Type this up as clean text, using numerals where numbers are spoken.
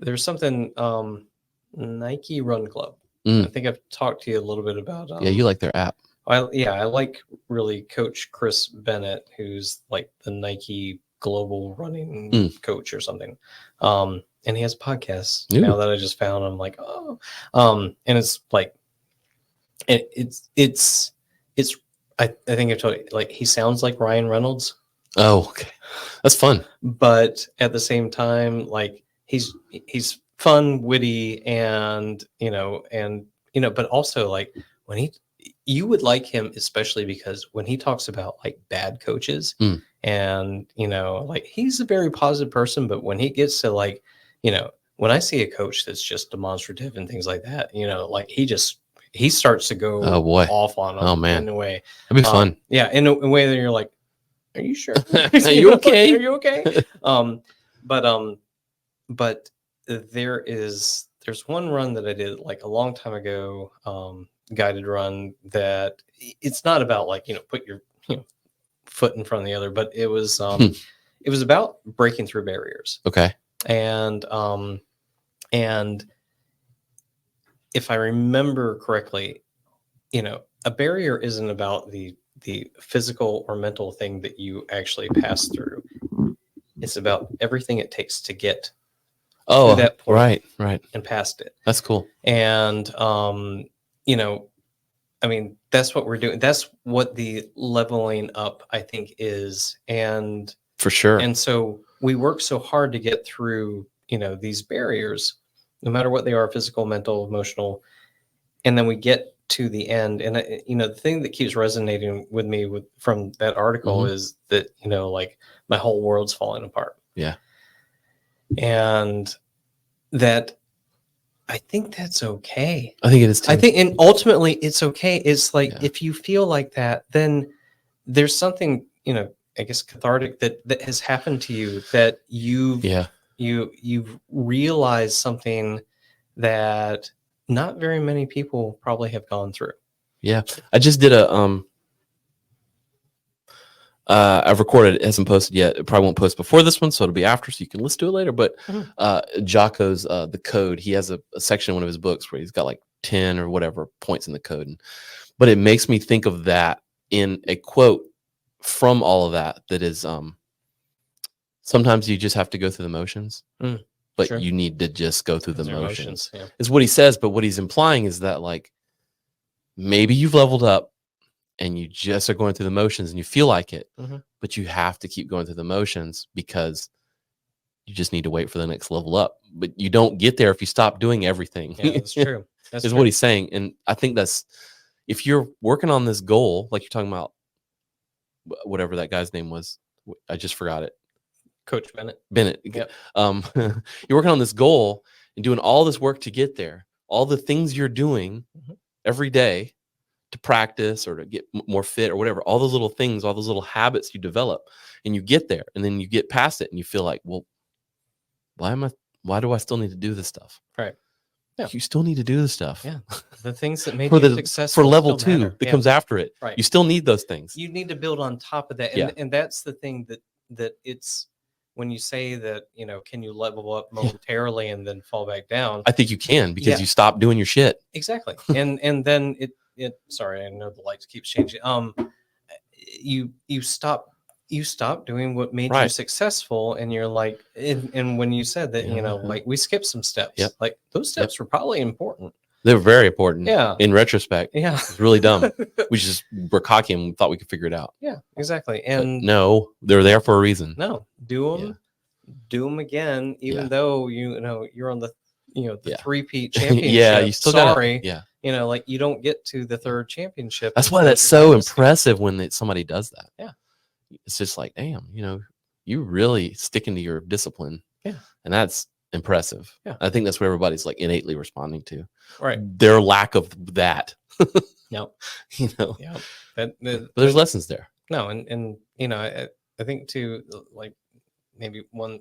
there's something Nike Run Club. I think I've talked to you a little bit about. Yeah, you like their app. I like really Coach Chris Bennett, who's like the Nike global running coach or something. And he has podcasts now that I just found. I'm like, oh, and it's like, it's I think I told you, like, he sounds like Ryan Reynolds. Oh, okay. That's fun. But at the same time, like, he's fun, witty, and but also, like, when you would like him, especially because when he talks about like bad coaches and like, he's a very positive person, but when he gets to like, when I see a coach that's just demonstrative and things like that, like, he starts to go off on them. Oh man, in a way. That'd be fun. Yeah, in a way that you're like, are you sure? Are you okay? Are you okay? But there's one run that I did like a long time ago, guided run, that it's not about like, put your foot in front of the other, but it was about breaking through barriers. Okay. And if I remember correctly, a barrier isn't about the physical or mental thing that you actually pass through. It's about everything it takes to get to that point, right, and past it. That's cool. And I mean, that's what we're doing. That's what the leveling up, I think, is. And for sure. And so we work so hard to get through, these barriers, no matter what they are, physical, mental, emotional. And then we get to the end. And, the thing that keeps resonating with me from that article is that, like, my whole world's falling apart. Yeah. And that, I think that's okay. I think it is too. I think, and ultimately it's okay. It's like, if you feel like that, then there's something, I guess, cathartic that has happened to you, that you've realized something that not very many people probably have gone through. Yeah. I just did I've recorded it, hasn't posted yet. It probably won't post before this one, so it'll be after, so you can listen to it later. But Jocko's The Code, he has a section in one of his books where he's got like 10 or whatever points in the code. But it makes me think of that in a quote from all of that is sometimes you just have to go through the motions, but you need to just go through the motions. Is what he says. But what he's implying is that, like, maybe you've leveled up and you just are going through the motions and you feel like it, but you have to keep going through the motions because you just need to wait for the next level up. But you don't get there if you stop doing everything. Yeah, that's true. That's what he's saying. And I think that's, if you're working on this goal, like you're talking about, whatever that guy's name was, I just forgot it. Coach Bennett. Yep. You're working on this goal and doing all this work to get there, all the things you're doing every day to practice or to get more fit or whatever, all those little things, all those little habits you develop, and you get there, and then you get past it and you feel like, well, why do I still need to do this stuff? Right. Yeah. You still need to do this stuff. Yeah. The things that made you successful for level 2 that comes after it. Right. You still need those things. You need to build on top of that. And that's the thing that it's, when you say that, can you level up momentarily and then fall back down? I think you can, because you stop doing your shit. Exactly. and then it sorry, I know the lights keeps changing. You stop doing what made you successful, and you're like, and when you said that, like, we skipped some steps, like, those steps were probably important. They're very important. Yeah. In retrospect. Yeah. It's really dumb. We're cocky and thought we could figure it out. Yeah, exactly. And but no, they're there for a reason. No, do them again, even though you're on the the three-peat championship. You still like, you don't get to the third championship. That's why that's so impressive when somebody does that. Yeah. It's just like, damn, you really sticking to your discipline. Yeah. And that's impressive. Yeah. I think that's what everybody's like innately responding to. Right. Their lack of that. Yep. Yeah. But there's lessons there. No, and I think too, like, maybe one